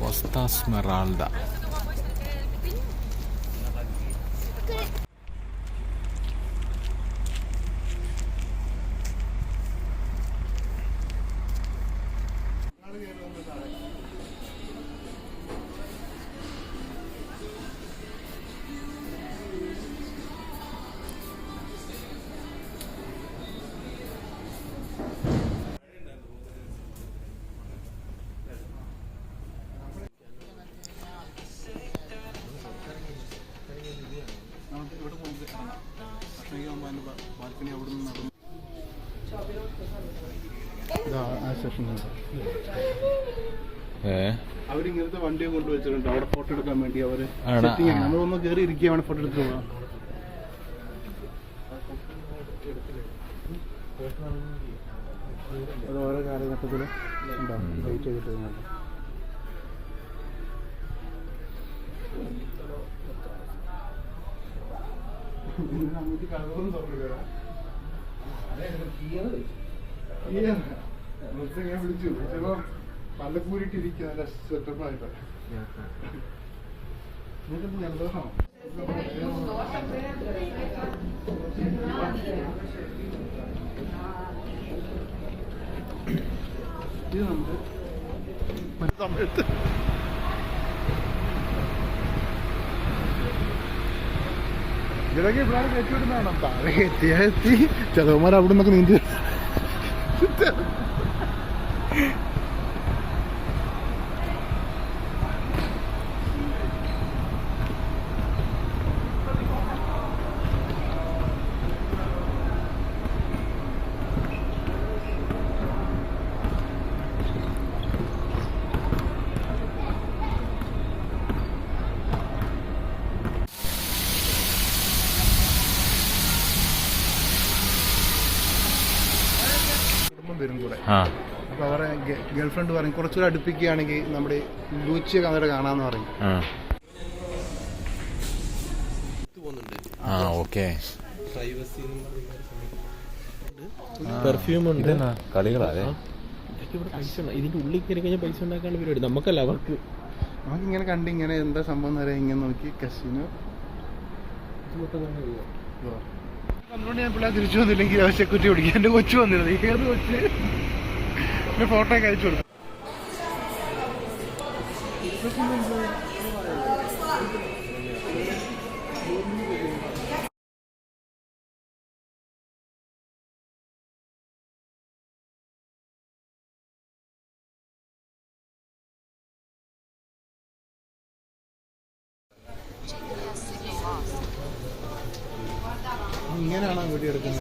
Costa Smeralda. അവരിങ്ങനത്തെ വണ്ടിയും കൊണ്ടുവച്ചിട്ടുണ്ട് അവിടെ photo എടുക്കാൻ വേണ്ടി. അവര് നമ്മളൊന്ന് കയറി ഇരിക്കുകയാണ്, ഫോട്ടോ എടുത്ത് പോകാം. അത് ഓരോ കാലഘട്ടത്തില് വെയിറ്റ് ചെയ്തിട്ട് കഥകളും തുറന്നില്ല. ഞാൻ വിളിച്ചു ചിലപ്പോ പല്ലക്കൂരിട്ടിരിക്കുക നല്ല സെറ്റപ്പായിട്ട്. നിങ്ങൾക്ക് ജലദോഷമാണോ? ഇത് നമുക്ക് സമയത്ത് ഇതിലൊക്കെ ഇപ്പോഴാണ് കയറ്റിവിടുന്നതാണ്. താഴെ എത്തി ചിലവന്മാർ അവിടെ നിന്നൊക്കെ നീന്തി വരും കൂടെ. അപ്പൊ അവരെ ഗേൾഫ്രണ്ട് പറയും കുറച്ചുകൂടെ അടുപ്പിക്കുകയാണെങ്കിൽ നമ്മുടെ ലൂച്ചിയൊക്കെ അങ്ങോട്ട് കാണാന്ന് പറയും. പെർഫ്യൂം ഉണ്ട്, കളികളാ. പൈസ ഇതിന്റെ ഉള്ളിൽ കയറി കഴിഞ്ഞാൽ പൈസ ഉണ്ടാക്കാനുള്ള പരിപാടി നമുക്കല്ല, അവർക്ക്. നമുക്കിങ്ങനെ കണ്ട് ഇങ്ങനെ എന്താ സംഭവം എന്ന് പറയാൻ ഇങ്ങനെ നോക്കി കസിനോ കണ്ടുകൊണ്ട് ഞാൻ പിള്ളേർ തിരിച്ചു വന്നില്ലെങ്കിൽ സെക്യൂരിറ്റി പിടിക്കും. എന്റെ കൊച്ചു വന്നിരുന്നു. ഏത് കൊച്ച് എന്റെ ഫോട്ടോ ഒക്കെ അയച്ചു കൊടുക്കും. ഇങ്ങനെയാണോ വീഡിയോ എടുക്കുന്നത്?